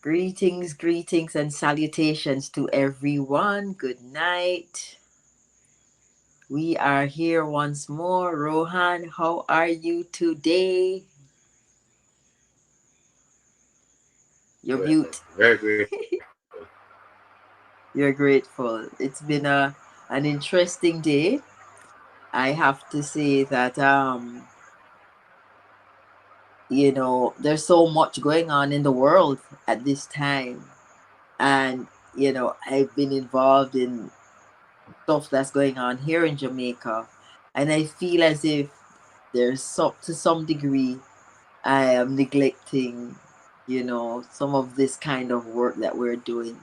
Greetings, greetings, and salutations to everyone. Good night. We are here once more. Rohan, how are you today? You're Good. mute. Very grateful. You're grateful. It's been an interesting day. I have to say that there's so much going on in the world at this time. And I've been involved in stuff that's going on here in Jamaica, and I feel as if to some degree I am neglecting, some of this kind of work that we're doing,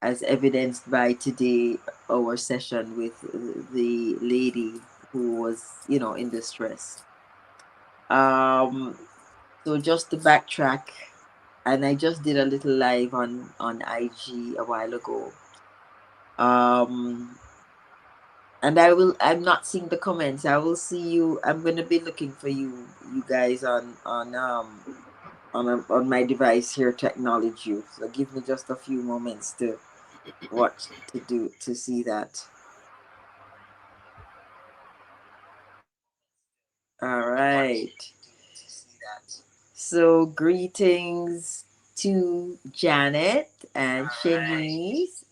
as evidenced by today our session with the lady who was, in distress. Um, so just to backtrack, and I just did a little live on IG a while ago. Um, and I'm not seeing the comments. I will see you. I'm going to be looking for you guys on my device here to acknowledge you. So give me just a few moments to watch to see that. All right. So greetings to Janet and Shanice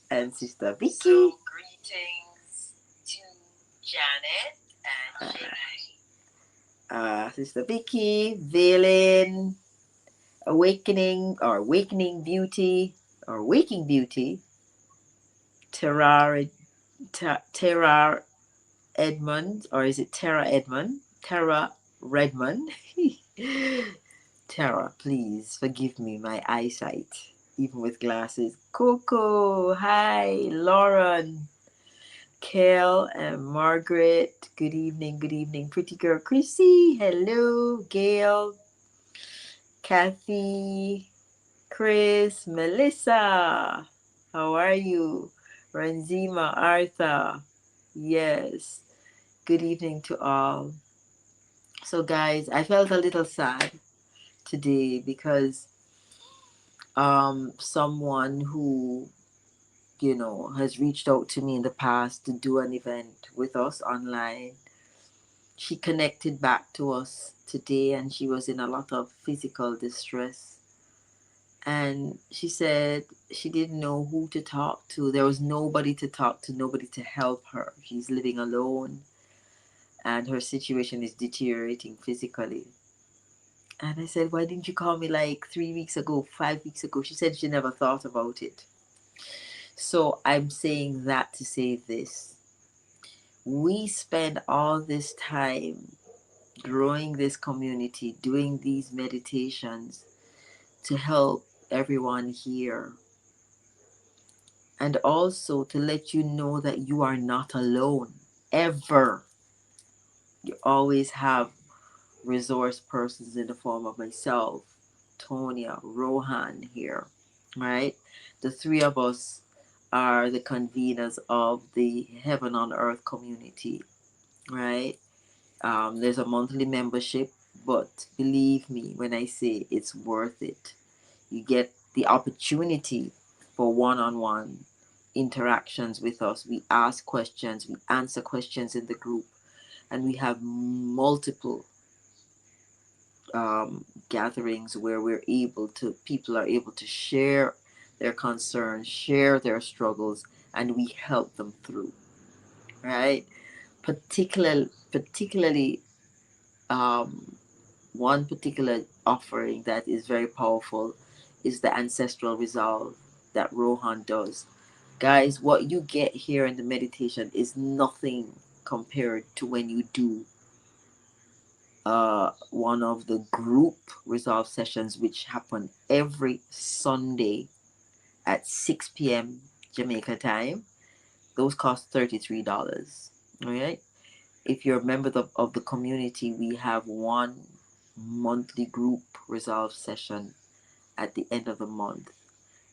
and Sister Vicky. So greetings to Janet and Shanice. Sister Vicky, Valen, Awakening Beauty, or Waking Beauty, Terrar, Terrar Edmund, or is it Tara Edmund? Tara Redmond. Tara, please forgive me my eyesight, even with glasses. Coco, hi. Lauren, Kel, and Margaret. Good evening, good evening. Pretty girl Chrissy, hello. Gail, Kathy, Chris, Melissa, how are you? Ranzima, Arthur, yes. Good evening to all. So, guys, I felt a little sad today because someone who has reached out to me in the past to do an event with us online, she connected back to us today, and she was in a lot of physical distress. And she said she didn't know who to talk to. There was nobody to talk to, nobody to help her. She's living alone, and her situation is deteriorating physically. And I said, why didn't you call me like 3 weeks ago, 5 weeks ago? She said she never thought about it. So I'm saying that to say this. We spend all this time growing this community, doing these meditations to help everyone here, and also to let you know that you are not alone ever. You always have resource persons in the form of myself, Tonya, Rohan here, right? The three of us are the conveners of the Heaven on Earth community, right? There's a monthly membership, but believe me when I say it's worth it. You get the opportunity for one on one interactions with us. We ask questions, we answer questions in the group, and we have multiple gatherings where people are able to share their concerns, share their struggles, and we help them through, right? Particularly, um, one particular offering that is very powerful is the ancestral resolve that Rohan does. Guys, what you get here in the meditation is nothing compared to when you do one of the group resolve sessions, which happen every Sunday at 6 p.m. Jamaica time. Those cost $33. All right. If you're a member of the community, we have one monthly group resolve session at the end of the month.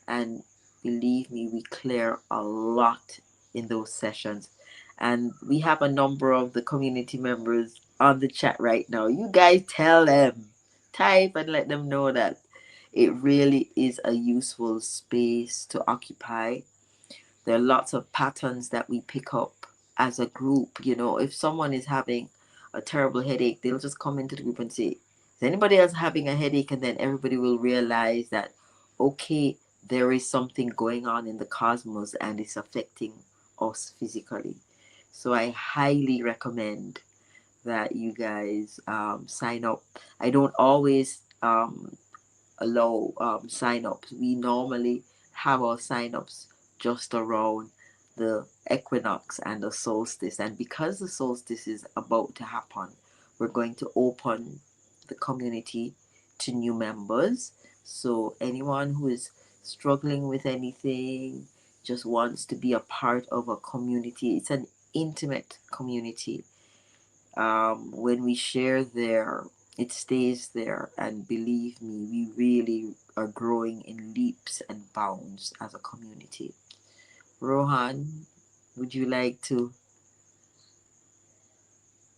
And believe me, we clear a lot in those sessions. And we have a number of the community members on the chat right now. You guys tell them, type and let them know that It really is a useful space to occupy. There are lots of patterns that we pick up as a group. If someone is having a terrible headache, they'll just come into the group and say, is anybody else having a headache? And then everybody will realize that, okay, there is something going on in the cosmos and it's affecting us physically. So I highly recommend that you guys sign up. I don't always allow sign-ups. We normally have our sign-ups just around the equinox and the solstice. And because the solstice is about to happen, we're going to open the community to new members. So anyone who is struggling with anything, just wants to be a part of a community, it's an intimate community. When we share there, it stays there. And believe me, we really are growing in leaps and bounds as a community. Rohan, would you like to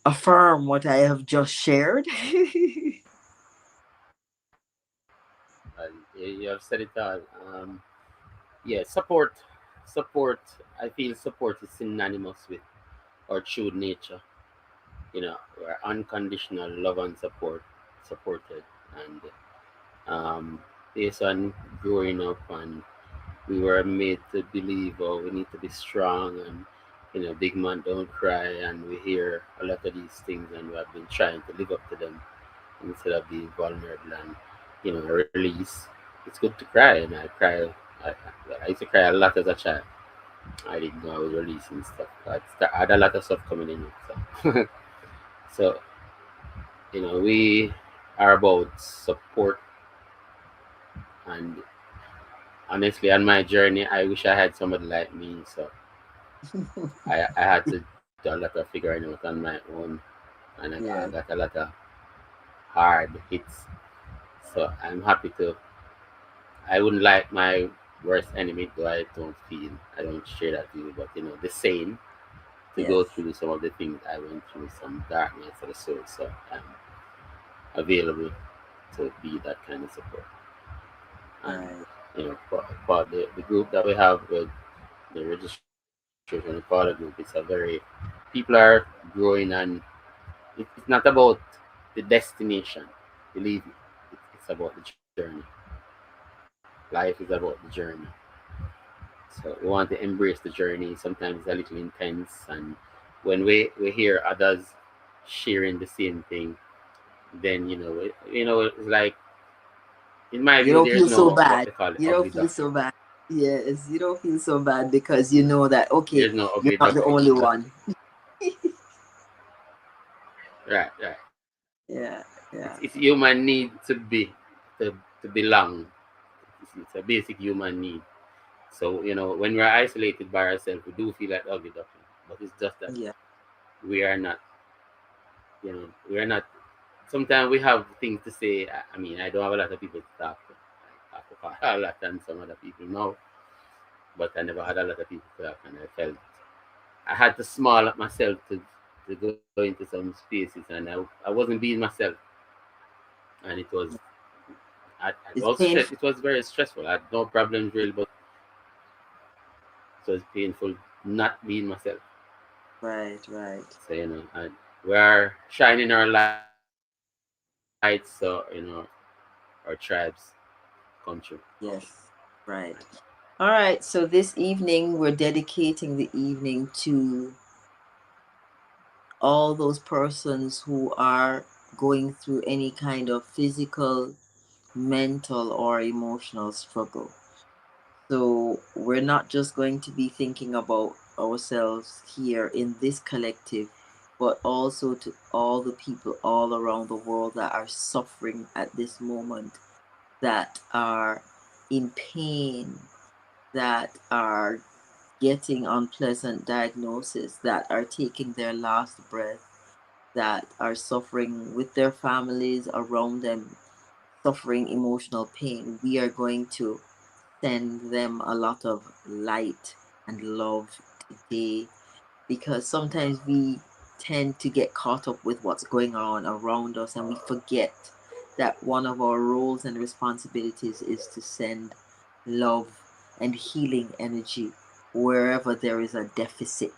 affirm what I have just shared? You have said it all. Yeah, support. I feel support is synonymous with our true nature. Where unconditional love and supported, and based on growing up, and we were made to believe, oh, we need to be strong, and big man don't cry, and we hear a lot of these things, and we have been trying to live up to them instead of being vulnerable and release. It's good to cry, and I cry. I used to cry a lot as a child. I didn't know I was releasing stuff. I had a lot of stuff coming in. So, so we are about support, and honestly, on my journey, I wish I had somebody like me. So I had to do a lot of figuring out on my own, and I Yeah, got a lot of hard hits. So I'm happy to. I wouldn't like my worst enemy, though I don't share that view, but the same to yes, go through some of the things I went through, some dark nights of the soul. So I'm available to be that kind of support. And right. for the group that we have with the registration for the group, it's a very people are growing, and it's not about the destination. Believe me, it's about the journey. Life is about the journey. So we want to embrace the journey. Sometimes it's a little intense, and when we hear others sharing the same thing, then it's like, in my You view, don't there's feel so no what bad. they call it, You ugly don't feel duckling. so bad. Yes, you don't feel so bad because you know that, okay, There's no you're ugly not the duckling. only one. Right, right. Yeah, It's yeah, human need to belong. It's a basic human need. So when we're isolated by ourselves, we do feel like ugly duckling. But it's just that yeah, we are not. We are not. Sometimes we have things to say. I mean, I don't have a lot of people to talk to. I talk to a lot than some other people now, but I never had a lot of people to talk, and I felt I had to small up myself to go into some spaces, and I wasn't being myself, and it it's was painful. it was very stressful. I had no problems really, but it was painful not being myself. Right, right. So and we are shining our lights, so our tribes come true. Yes, right. All right, so this evening we're dedicating the evening to all those persons who are going through any kind of physical, mental, or emotional struggle. So we're not just going to be thinking about ourselves here in this collective, but also to all the people all around the world that are suffering at this moment, that are in pain, that are getting unpleasant diagnosis, that are taking their last breath, that are suffering with their families around them, suffering emotional pain. We are going to send them a lot of light and love today, because sometimes we tend to get caught up with what's going on around us and we forget that one of our roles and responsibilities is to send love and healing energy wherever there is a deficit.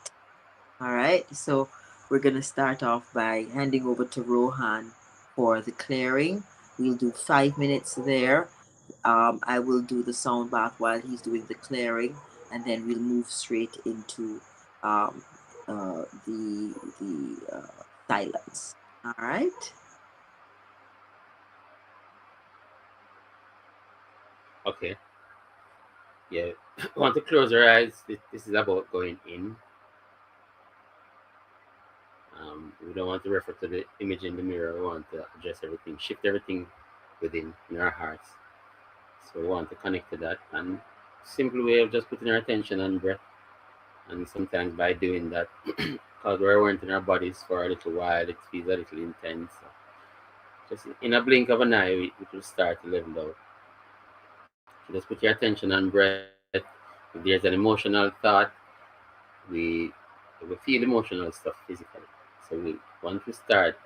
All right, so we're going to start off by handing over to Rohan for the clearing. We'll do 5 minutes there. I will do the sound bath while he's doing the clearing, and then we'll move straight into um, the silence. All right. Okay. Yeah. Want to close your eyes. This is about going in. We don't want to refer to the image in the mirror. We want to address everything, shift everything within in our hearts. So we want to connect to that. And simple way of just putting our attention on breath. And sometimes by doing that, because we're in our bodies for a little while, it feels a little intense. So just in a blink of an eye, it will start to level out. So just put your attention on breath. If there's an emotional thought, we we feel emotional stuff physically. So once we start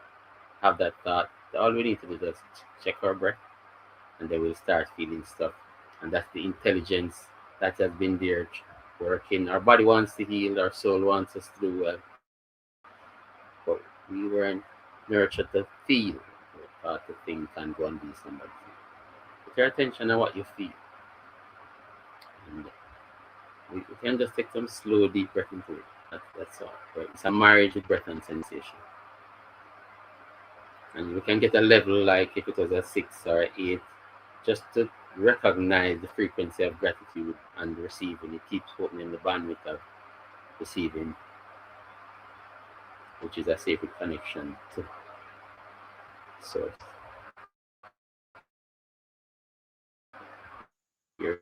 have that thought, all we need to do is just check our breath, and then we'll start feeling stuff. And that's the intelligence that has been there working. Our body wants to heal, our soul wants us to do well, but we weren't nurtured to feel. We thought to think and go and be somebody. Put your attention on what you feel, and we can just take some slow, deep breath into it. That's all. Right? It's a marriage with breath and sensation. And we can get a level like if it was a 6 or 8, just to recognize the frequency of gratitude and receiving. It keeps opening the bandwidth of receiving, which is a sacred connection to source. Here we go.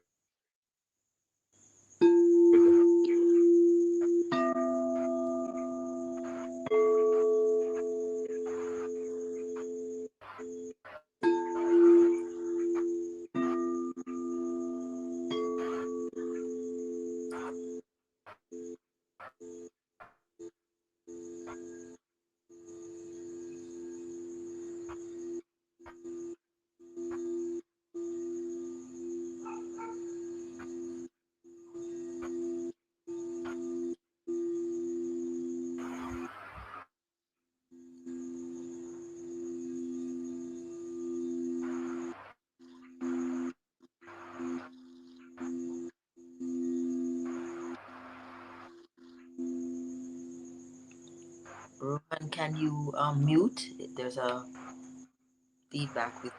Rohan, can you mute? There's a feedback with.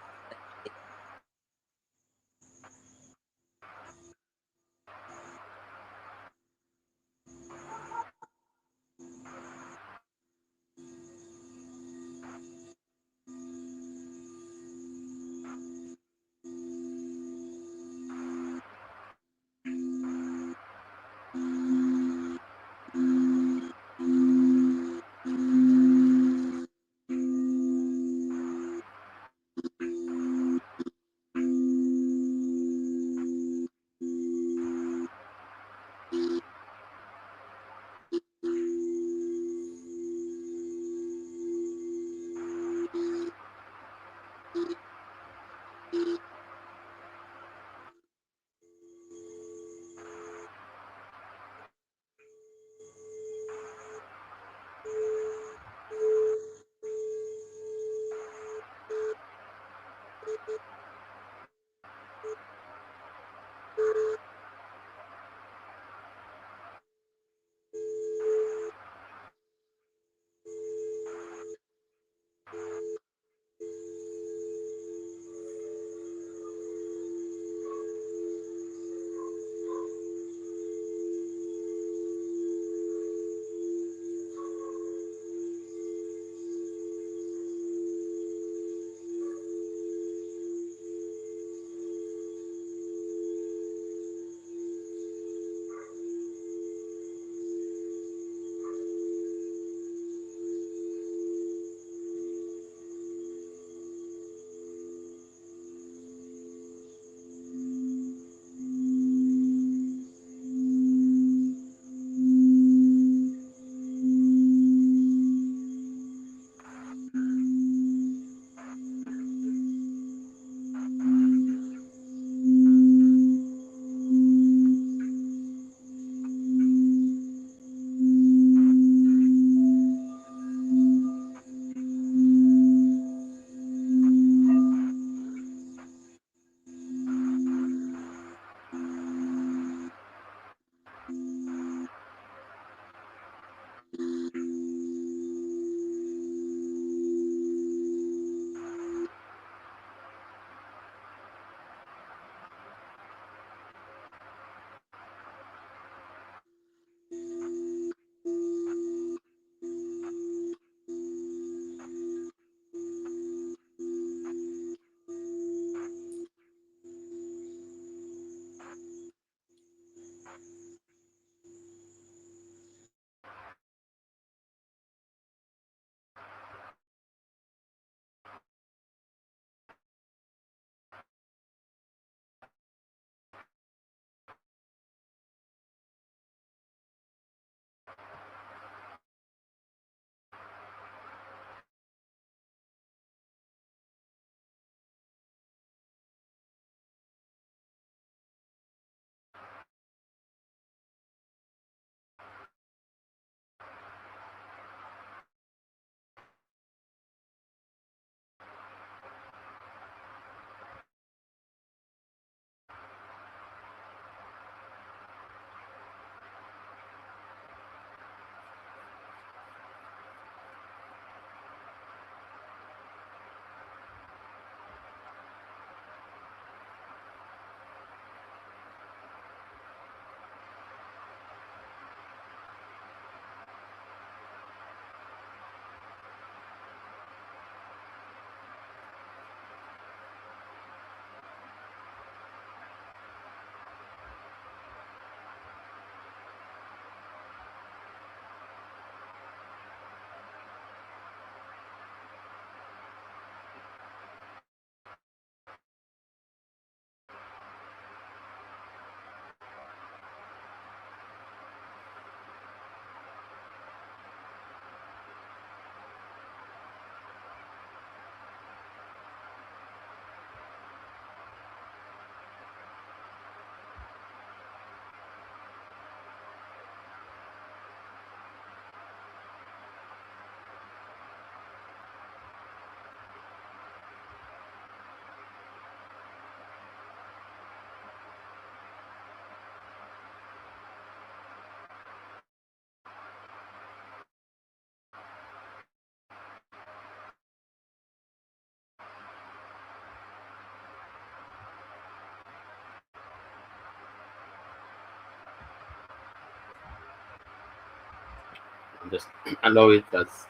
and just allow it as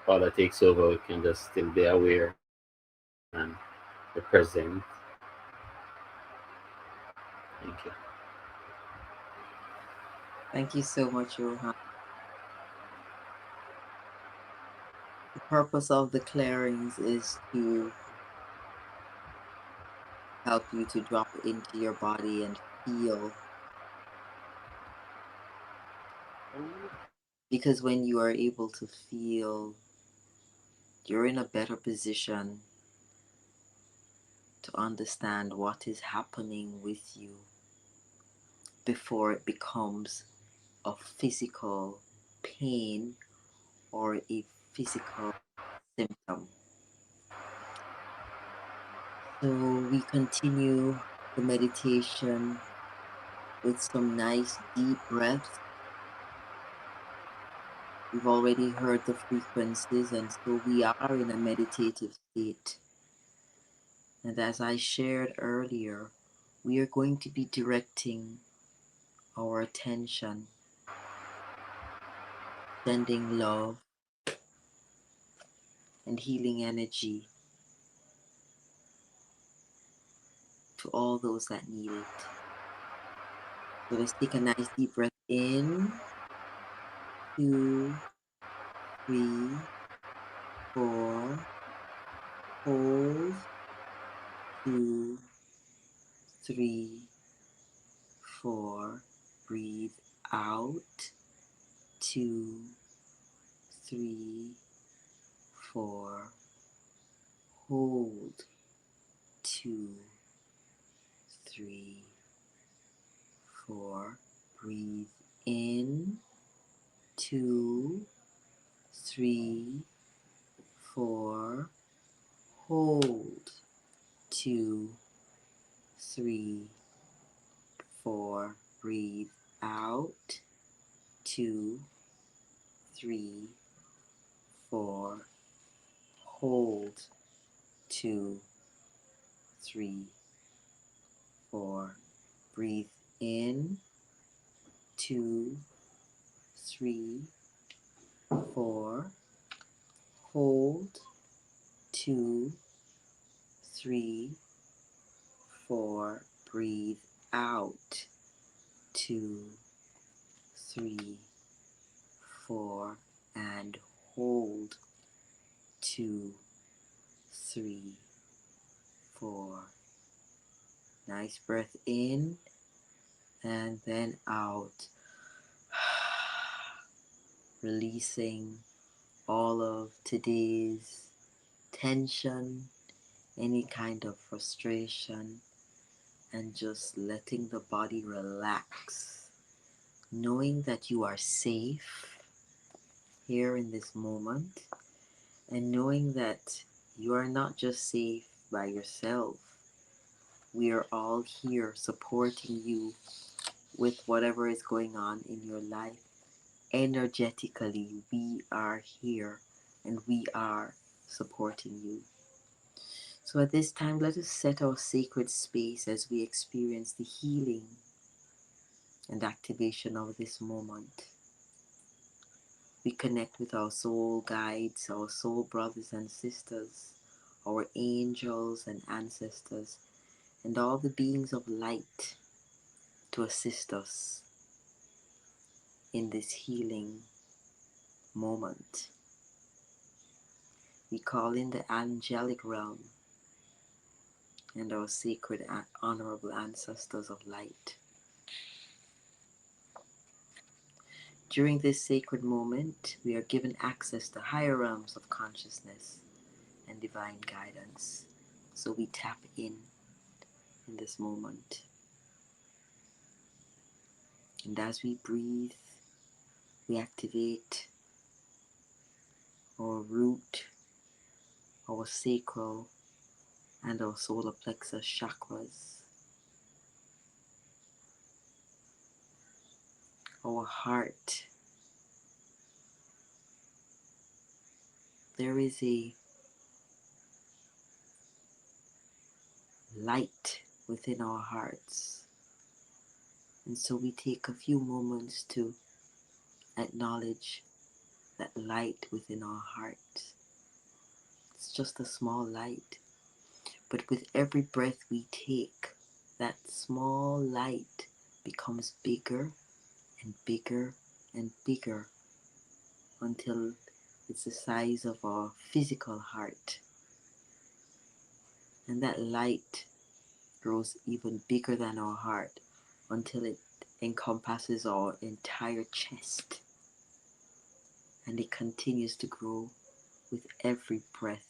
Father takes over. We can just still be aware and be present. Thank you. Thank you so much, Rohan. The purpose of the clearings is to help you to drop into your body and feel. Because when you are able to feel, you're in a better position to understand what is happening with you before it becomes a physical pain or a physical symptom. So we continue the meditation with some nice deep breaths. We've already heard the frequencies, and so we are in a meditative state. And as I shared earlier, we are going to be directing our attention, sending love and healing energy to all those that need it. So let's take a nice deep breath in, 2, 3, 4, hold, 2, 3, 4, breathe out, 2, 3, 4, hold, 2, 3, 4, breathe in, 2, 3, 4, hold, 2, 3, 4, breathe out, 2, 3, 4, hold, 2, 3, 4, breathe in, 2, 3, 4, hold, 2, 3, 4, breathe out, 2, 3, 4, and hold, 2, 3, 4. Nice breath in and then out. Releasing all of today's tension, any kind of frustration, and just letting the body relax. Knowing that you are safe here in this moment, and knowing that you are not just safe by yourself. We are all here supporting you with whatever is going on in your life. Energetically, we are here and we are supporting you. So at this time, let us set our sacred space as we experience the healing and activation of this moment. We connect with our soul guides, our soul brothers and sisters, our angels and ancestors, and all the beings of light to assist us in this healing moment. We call in the angelic realm and our sacred and honorable ancestors of light. During this sacred moment, we are given access to higher realms of consciousness and divine guidance. So we tap in this moment. And as we breathe, we activate our root, our sacral, and our solar plexus chakras, our heart. There is a light within our hearts. And so we take a few moments to acknowledge that light within our hearts. It's just a small light, but with every breath we take, that small light becomes bigger and bigger and bigger until it's the size of our physical heart. And that light grows even bigger than our heart until it encompasses our entire chest. And it continues to grow with every breath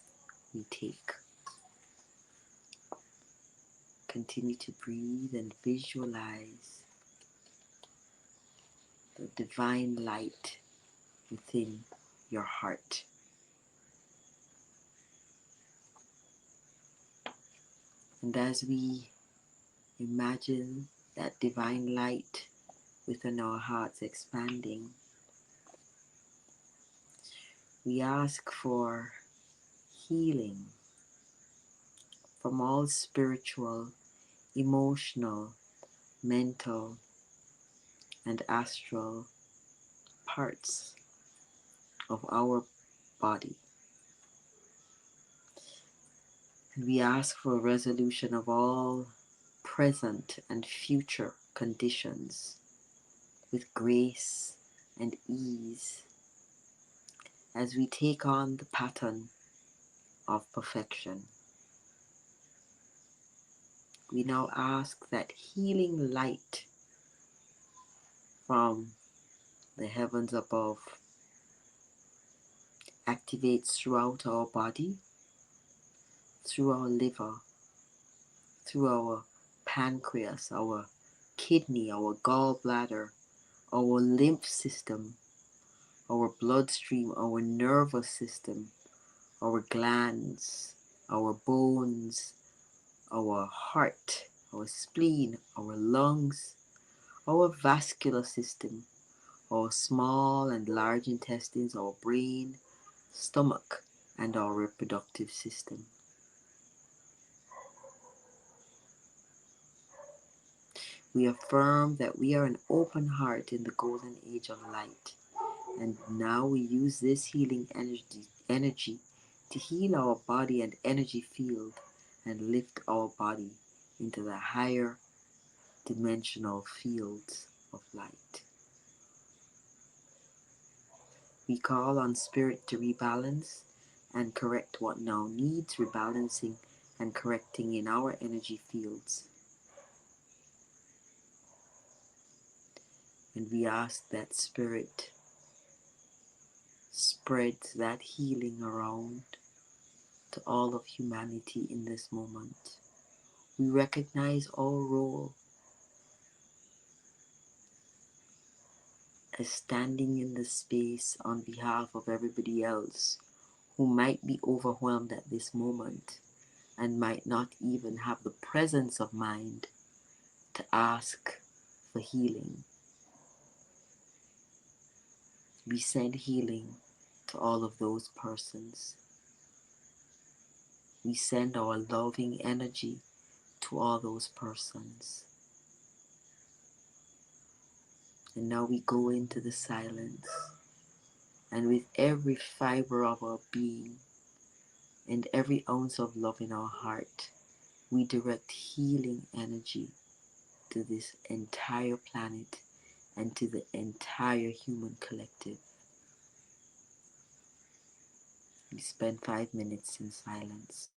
we take. Continue to breathe and visualize the divine light within your heart. And as we imagine that divine light within our hearts expanding, we ask for healing from all spiritual, emotional, mental, and astral parts of our body. And we ask for a resolution of all present and future conditions with grace and ease as we take on the pattern of perfection. We now ask that healing light from the heavens above activates throughout our body, through our liver, through our pancreas, our kidney, our gallbladder, our lymph system, our bloodstream, our nervous system, our glands, our bones, our heart, our spleen, our lungs, our vascular system, our small and large intestines, our brain, stomach, and our reproductive system. We affirm that we are an open heart in the golden age of light. And now we use this healing energy to heal our body and energy field and lift our body into the higher dimensional fields of light. We call on Spirit to rebalance and correct what now needs rebalancing and correcting in our energy fields. And we ask that Spirit spreads that healing around to all of humanity in this moment. We recognize our role as standing in the space on behalf of everybody else who might be overwhelmed at this moment and might not even have the presence of mind to ask for healing. We send healing to all of those persons. We send our loving energy to all those persons. And now we go into the silence, and with every fiber of our being and every ounce of love in our heart, we direct healing energy to this entire planet and to the entire human collective. We spend 5 minutes in silence.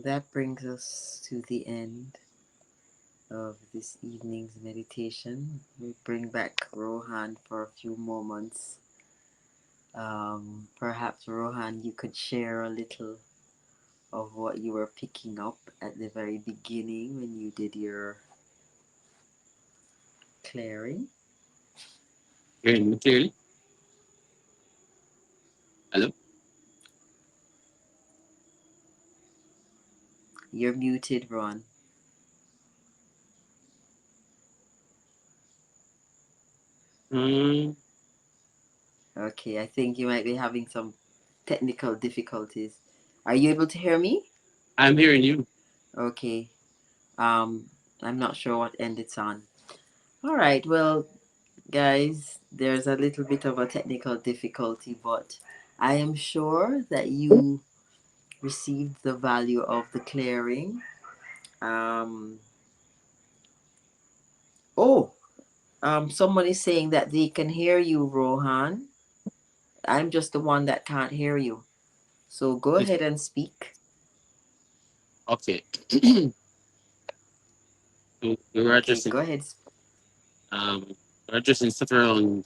that brings us to the end of this evening's meditation. We bring back Rohan for a few moments. Perhaps, Rohan, you could share a little of what you were picking up at the very beginning when you did your clearing. Hearing me clearly? Hello? You're muted, Ron. Mm, Okay, I think you might be having some technical difficulties. Are you able to hear me? I'm hearing you. Okay. Um, I'm not sure what end it's on. All right. Well, guys, there's a little bit of a technical difficulty, but I am sure that you received the value of the clearing. Um, oh, someone is saying that they can hear you, Rohan. I'm just the one that can't hear you. So go It's ahead and speak. okay. We were Okay, addressing go ahead. we were addressing stuff around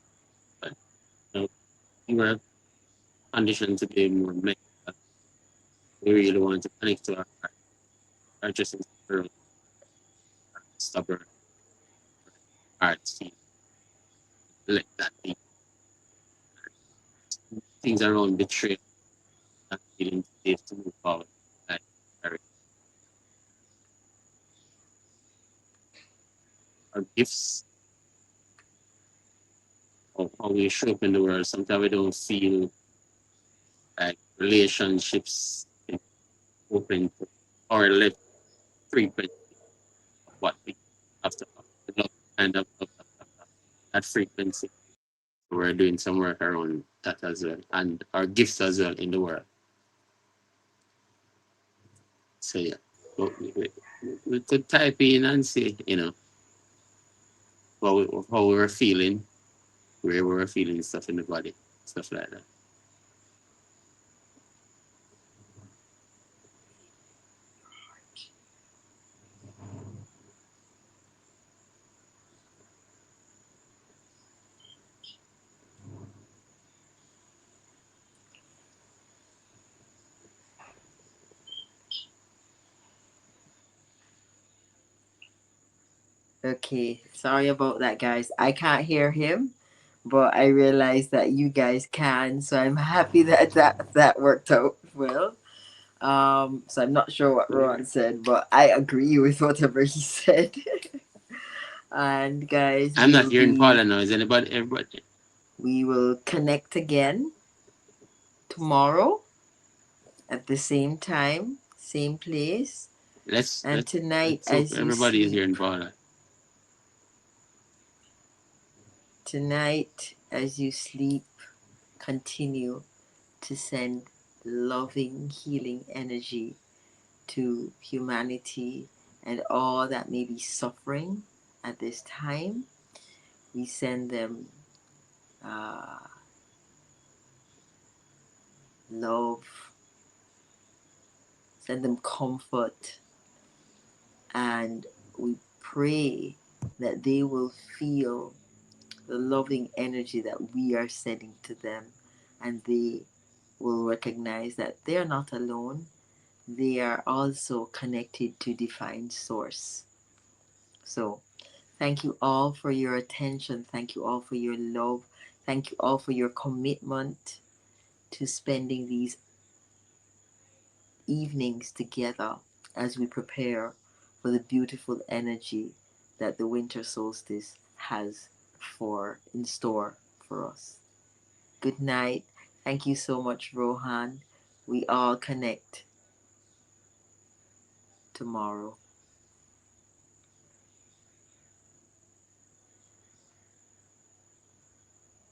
you know, we were conditioned to be more mental. We really want to connect to our heart. We're addressing stuff around stubborn hearts, let that be things around betrayal and feeling safe to move forward. Like our, our gifts of how we show up in the world. Sometimes we don't feel like relationships can open to or left frequency of what we have to offer. The love kind of love that frequency. We're doing some work around that as well, and our gifts as well in the world. So yeah, but we could type in and say, how we were feeling, where we were feeling stuff in the body, stuff like that. Okay, sorry about that, guys. I can't hear him, but I realize that you guys can, so I'm happy that that worked out well. So I'm not sure what Ron said, but I agree with whatever he said. And guys, I'm not hearing Paula now. Is anybody, everybody? we will connect again tomorrow at the same time, same place. Let's And let's tonight, let's hope as you everybody is sleep, hearing Paula. tonight, as you sleep, continue to send loving, healing energy to humanity and all that may be suffering at this time. We send them uh, love, send them comfort, and we pray that they will feel the loving energy that we are sending to them, and they will recognize that they're not alone. They are also connected to divine source. So thank you all for your attention. Thank you all for your love. Thank you all for your commitment to spending these evenings together as we prepare for the beautiful energy that the winter solstice has for in store for us. Good night. Thank you so much, Rohan. We all connect tomorrow.